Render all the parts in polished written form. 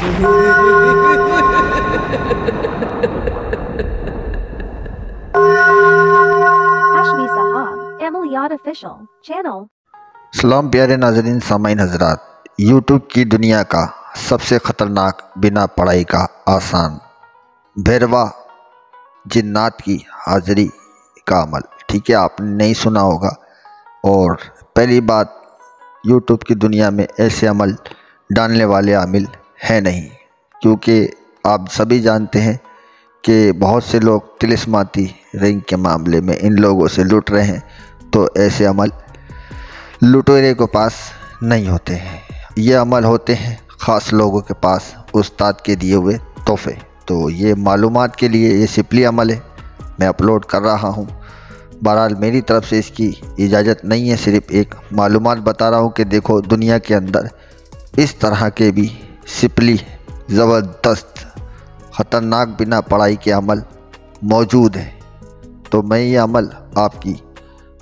Hashmi Sahab, Emilyat Official Channel। सलाम प्यारे नाज़रीन सामाइन हजरात, यूट्यूब की दुनिया का सबसे ख़तरनाक बिना पढ़ाई का आसान भैरवा जिन्नात की हाज़िरी का अमल। ठीक है, आपने नहीं सुना होगा। और पहली बात, यूट्यूब की दुनिया में ऐसे अमल डालने वाले आमिल हैं नहीं, क्योंकि आप सभी जानते हैं कि बहुत से लोग तिलिस्माती रिंग के मामले में इन लोगों से लूट रहे हैं। तो ऐसे अमल लुटेरे के पास नहीं होते हैं, ये अमल होते हैं ख़ास लोगों के पास, उस्ताद के दिए हुए तोहफे। तो ये मालूमात के लिए ये सिंपली अमल है, मैं अपलोड कर रहा हूँ। बहरहाल मेरी तरफ से इसकी इजाज़त नहीं है, सिर्फ एक मालूमात बता रहा हूँ कि देखो दुनिया के अंदर इस तरह के भी सिंपली ज़बरदस्त ख़तरनाक बिना पढ़ाई के अमल मौजूद हैं। तो मैं ये अमल आपकी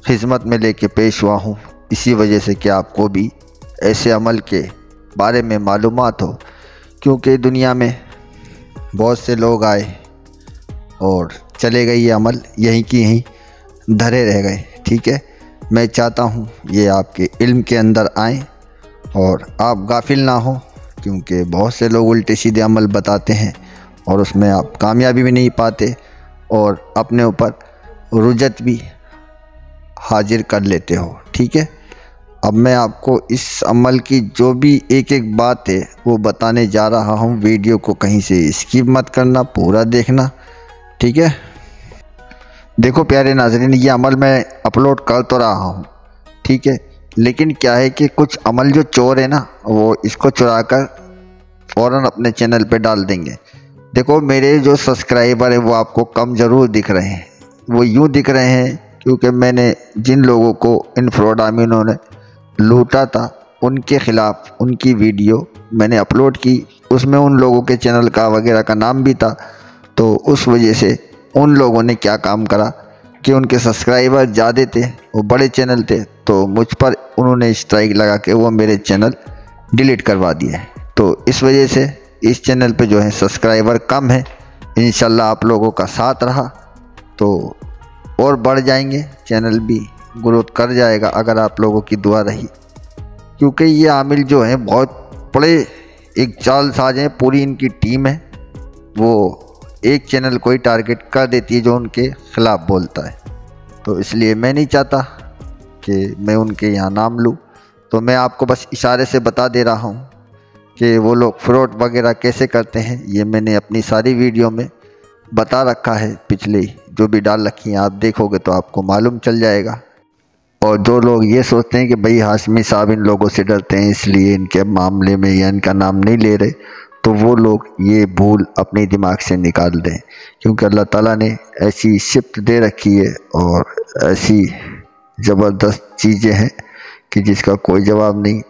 खिदमत में लेके पेश हुआ हूँ, इसी वजह से कि आपको भी ऐसे अमल के बारे में मालूमात हो, क्योंकि दुनिया में बहुत से लोग आए और चले गए, ये अमल यहीं की यहीं धरे रह गए। ठीक है, मैं चाहता हूँ ये आपके इल्म के अंदर आए और आप गाफिल ना हो, क्योंकि बहुत से लोग उल्टे सीधे अमल बताते हैं और उसमें आप कामयाबी भी नहीं पाते और अपने ऊपर रुजत भी हाजिर कर लेते हो। ठीक है, अब मैं आपको इस अमल की जो भी एक एक बात है वो बताने जा रहा हूँ। वीडियो को कहीं से स्किप मत करना, पूरा देखना। ठीक है, देखो प्यारे नाज़रीन, ये अमल मैं अपलोड कर तो रहा हूँ, ठीक है, लेकिन क्या है कि कुछ अमल जो चोर है ना, वो इसको चुरा कर फ़ौरन अपने चैनल पे डाल देंगे। देखो मेरे जो सब्सक्राइबर है वो आपको कम ज़रूर दिख रहे हैं, वो यूँ दिख रहे हैं क्योंकि मैंने जिन लोगों को इन फ्रॉड आमिलों ने लूटा था उनके ख़िलाफ़ उनकी वीडियो मैंने अपलोड की, उसमें उन लोगों के चैनल का वगैरह का नाम भी था। तो उस वजह से उन लोगों ने क्या काम करा कि उनके सब्सक्राइबर ज़्यादा थे, वो बड़े चैनल थे, तो मुझ पर उन्होंने स्ट्राइक लगा के वो मेरे चैनल डिलीट करवा दिया है। तो इस वजह से इस चैनल पे जो है सब्सक्राइबर कम है। इंशाल्लाह आप लोगों का साथ रहा तो और बढ़ जाएंगे, चैनल भी ग्रोथ कर जाएगा अगर आप लोगों की दुआ रही, क्योंकि ये आमिल जो हैं बहुत बड़े एक जालसाज हैं, पूरी इनकी टीम है, वो एक चैनल को ही टारगेट कर देती है जो उनके ख़िलाफ़ बोलता है। तो इसलिए मैं नहीं चाहता कि मैं उनके यहाँ नाम लूँ, तो मैं आपको बस इशारे से बता दे रहा हूँ कि वो लोग फ्रॉड वगैरह कैसे करते हैं। ये मैंने अपनी सारी वीडियो में बता रखा है, पिछले जो भी डाल रखी हैं, आप देखोगे तो आपको मालूम चल जाएगा। और जो लोग ये सोचते हैं कि भाई हाशमी साहब इन लोगों से डरते हैं इसलिए इनके मामले में या इनका नाम नहीं ले रहे, तो वो लोग ये भूल अपने दिमाग से निकाल दें, क्योंकि अल्लाह ताला ने ऐसी शिफ्ट दे रखी है और ऐसी ज़बरदस्त चीज़ें हैं कि जिसका कोई जवाब नहीं।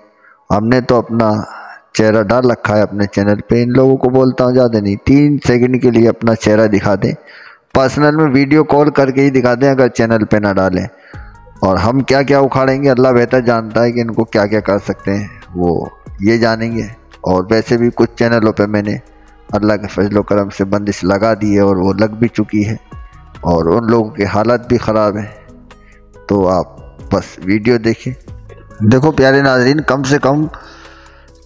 हमने तो अपना चेहरा डाल रखा है अपने चैनल पे, इन लोगों को बोलता हूँ ज़्यादा नहीं, 3 सेकंड के लिए अपना चेहरा दिखा दें, पर्सनल में वीडियो कॉल करके ही दिखा दें अगर चैनल पे ना डालें। और हम क्या क्या उखाड़ेंगे अल्लाह बेहतर जानता है कि इनको क्या क्या कर सकते हैं, वो ये जानेंगे। और वैसे भी कुछ चैनलों पे मैंने अल्लाह के फजल करम से बंदिश लगा दी है और वो लग भी चुकी है और उन लोगों की हालत भी ख़राब है। तो आप बस वीडियो देखें। देखो प्यारे नाज़रीन, कम से कम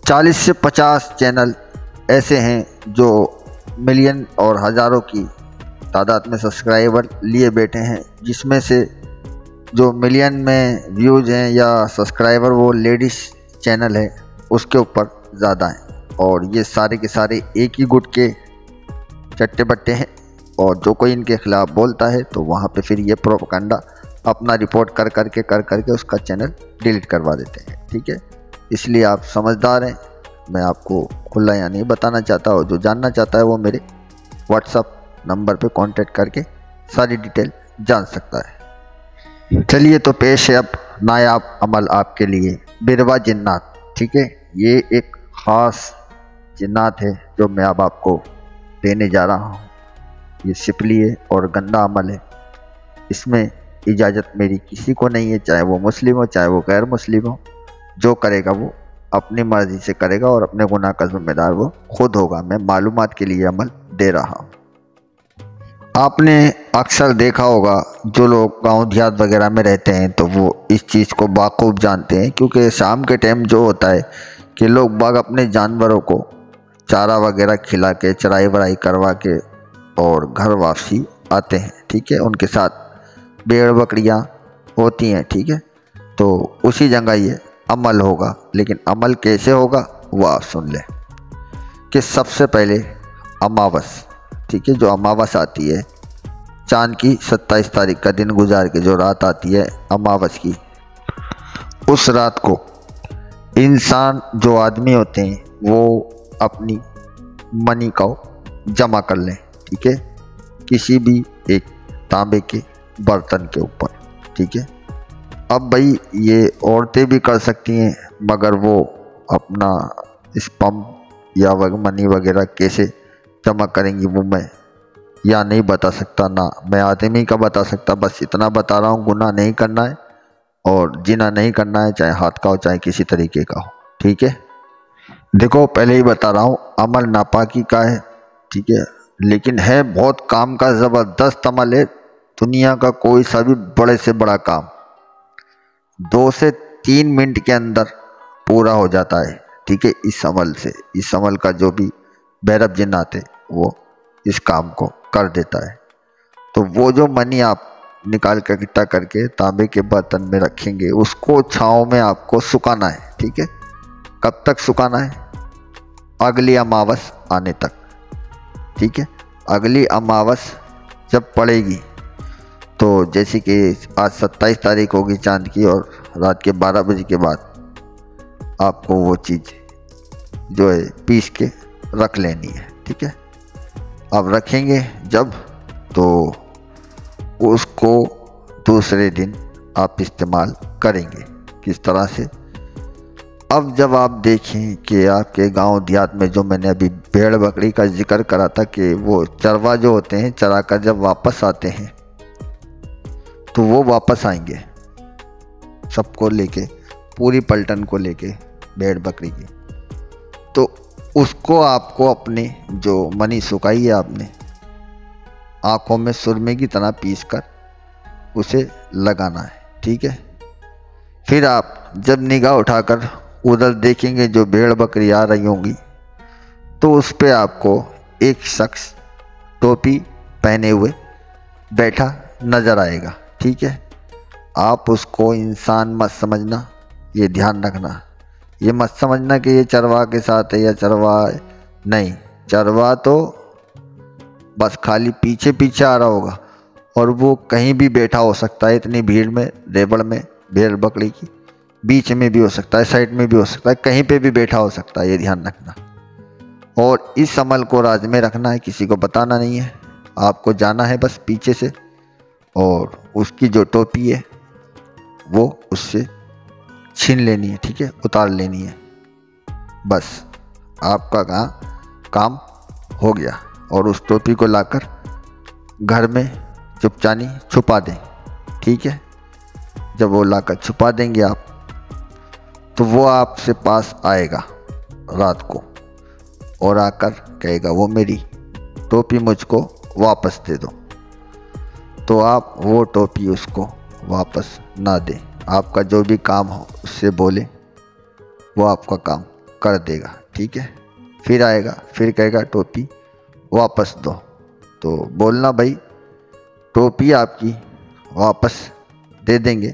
40 से 50 चैनल ऐसे हैं जो मिलियन और हज़ारों की तादाद में सब्सक्राइबर लिए बैठे हैं, जिसमें से जो मिलियन में व्यूज़ हैं या सब्सक्राइबर वो लेडीज़ चैनल है उसके ऊपर ज़्यादा हैं। और ये सारे के सारे एक ही गुट के चट्टे बट्टे हैं, और जो कोई इनके ख़िलाफ़ बोलता है तो वहाँ पे फिर ये प्रोपेगेंडा अपना रिपोर्ट कर करके उसका चैनल डिलीट करवा देते हैं। ठीक है, इसलिए आप समझदार हैं, मैं आपको खुला या नहीं बताना चाहता, और जो जानना चाहता है वो मेरे व्हाट्सअप नंबर पे कांटेक्ट करके सारी डिटेल जान सकता है। चलिए तो पेश है अब नायाब अमल आपके लिए, भैरवा जिन्नात। ठीक है, ये एक ख़ास जिन्नात है जो मैं अब आपको देने जा रहा हूँ। ये सिपली है और गंदा अमल है, इसमें इजाज़त मेरी किसी को नहीं है, चाहे वो मुस्लिम हो चाहे वो गैर मुस्लिम हो, जो करेगा वो अपनी मर्जी से करेगा और अपने गुनाह का जिम्मेदार वो खुद होगा। मैं मालूमात के लिए अमल दे रहा हूँ। आपने अक्सर देखा होगा जो लोग गांव देहात वगैरह में रहते हैं तो वो इस चीज़ को बाखूब जानते हैं, क्योंकि शाम के टाइम जो होता है कि लोग बाग अपने जानवरों को चारा वगैरह खिला के चराई वराई करवा के और घर वापसी आते हैं। ठीक है, उनके साथ भेड़ बकरियाँ होती हैं। ठीक है, तो उसी जगह ये अमल होगा। लेकिन अमल कैसे होगा वो आप सुन लें कि सबसे पहले अमावस, ठीक है, जो अमावस आती है चांद की 27 तारीख का दिन गुजार के जो रात आती है अमावस की, उस रात को इंसान जो आदमी होते हैं वो अपनी मनी को जमा कर लें। ठीक है, किसी भी एक तांबे के बर्तन के ऊपर। ठीक है, अब भाई ये औरतें भी कर सकती हैं, मगर वो अपना स्पम या मनी वगैरह कैसे जमा करेंगी वो मैं या नहीं बता सकता, ना मैं आदमी का बता सकता। बस इतना बता रहा हूँ, गुनाह नहीं करना है और जिना नहीं करना है, चाहे हाथ का हो चाहे किसी तरीके का हो। ठीक है, देखो पहले ही बता रहा हूँ अमल नापाकी का है। ठीक है, लेकिन है बहुत काम का ज़बरदस्त अमल है। दुनिया का कोई सा भी बड़े से बड़ा काम 2 से 3 मिनट के अंदर पूरा हो जाता है। ठीक है, इस अमल से, इस अमल का जो भी भैरव जिन्नात है वो इस काम को कर देता है। तो वो जो मनी आप निकाल कर इकट्ठा करके तांबे के बर्तन में रखेंगे, उसको छाँव में आपको सुखाना है। ठीक है, कब तक सुखाना है? अगली अमावस आने तक। ठीक है, अगली अमावस जब पड़ेगी तो जैसे कि आज 27 तारीख होगी चांद की और रात के 12 बजे के बाद आपको वो चीज़ जो है पीस के रख लेनी है। ठीक है, अब रखेंगे जब तो उसको दूसरे दिन आप इस्तेमाल करेंगे। किस तरह से? अब जब आप देखें कि आपके गांव देहात में जो मैंने अभी भेड़ बकरी का जिक्र करा था कि वो चरवा जो होते हैं चरा कर जब वापस आते हैं तो वो वापस आएंगे सबको लेके, पूरी पलटन को लेके भेड़ बकरी की। तो उसको आपको अपने जो मनी सुखाई है आपने आँखों में सुरमे की तरह पीस कर उसे लगाना है। ठीक है, फिर आप जब निगाह उठाकर उधर देखेंगे जो भेड़ बकरी आ रही होंगी तो उस पे आपको एक शख्स टोपी पहने हुए बैठा नज़र आएगा। ठीक है, आप उसको इंसान मत समझना, ये ध्यान रखना। ये मत समझना कि ये चरवा के साथ है या चरवा नहीं, चरवा तो बस खाली पीछे पीछे आ रहा होगा और वो कहीं भी बैठा हो सकता है। इतनी भीड़ में, रेबड़ में, भेड़ बकरी की बीच में भी हो सकता है, साइड में भी हो सकता है, कहीं पे भी बैठा हो सकता है, ये ध्यान रखना। और इस अमल को राज में रखना है, किसी को बताना नहीं है। आपको जाना है बस पीछे से और उसकी जो टोपी है वो उससे छीन लेनी है। ठीक है, उतार लेनी है। बस आपका काम हो गया। और उस टोपी को लाकर घर में चुपचानी छुपा दें। ठीक है, जब वो लाकर छुपा देंगे आप तो वो आपसे पास आएगा रात को और आकर कहेगा वो मेरी टोपी मुझको वापस दे दो। तो आप वो टोपी उसको वापस ना दें, आपका जो भी काम हो उससे बोले, वो आपका काम कर देगा। ठीक है, फिर आएगा, फिर कहेगा टोपी वापस दो, तो बोलना भाई टोपी आपकी वापस दे देंगे,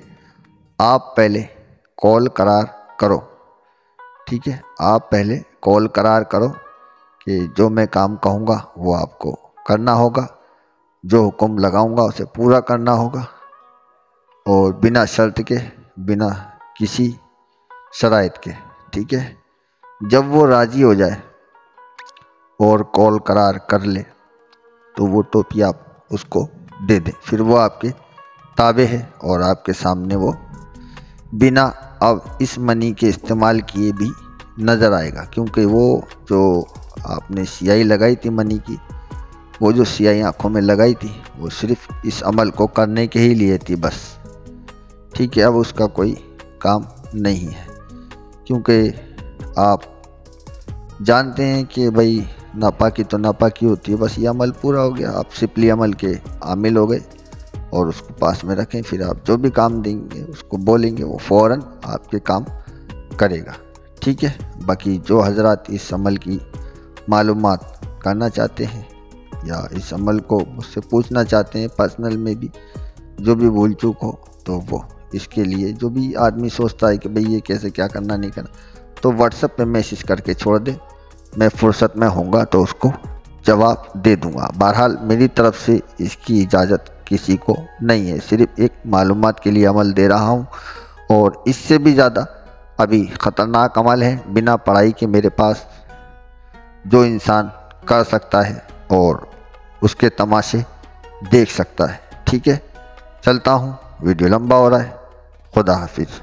आप पहले कॉल करार करो। ठीक है, आप पहले कॉल करार करो कि जो मैं काम कहूँगा वो आपको करना होगा, जो हुक्म लगाऊंगा उसे पूरा करना होगा और बिना शर्त के, बिना किसी शराइत के। ठीक है, जब वो राज़ी हो जाए और कॉल करार कर ले तो वो टोपी आप उसको दे दें। फिर वो आपके ताबे है और आपके सामने वो बिना अब इस मनी के इस्तेमाल किए भी नज़र आएगा, क्योंकि वो जो आपने स्याही लगाई थी मनी की, वो जो स्याही आँखों में लगाई थी वो सिर्फ इस अमल को करने के ही लिए थी बस। ठीक है, अब उसका कोई काम नहीं है, क्योंकि आप जानते हैं कि भाई नापाकी तो नापाकी होती है, बस ये अमल पूरा हो गया, आप सिपली अमल के आमिल हो गए और उसको पास में रखें। फिर आप जो भी काम देंगे उसको बोलेंगे, वो फ़ौरन आपके काम करेगा। ठीक है। बाकी जो हजरात इस अमल की मालूमात करना चाहते हैं या इस अमल को मुझसे पूछना चाहते हैं पर्सनल में भी, जो भी भूल चूक हो, तो वो इसके लिए जो भी आदमी सोचता है कि भाई ये कैसे क्या करना नहीं करना, तो व्हाट्सएप पे मैसेज करके छोड़ दे, मैं फुर्सत में होऊंगा तो उसको जवाब दे दूंगा। बहरहाल मेरी तरफ से इसकी इजाज़त किसी को नहीं है, सिर्फ एक मालूमात के लिए अमल दे रहा हूँ। और इससे भी ज़्यादा अभी ख़तरनाक अमल है बिना पढ़ाई के मेरे पास, जो इंसान कर सकता है और उसके तमाशे देख सकता है। ठीक है, चलता हूँ, वीडियो लंबा हो रहा है। खुदा हाफिज़।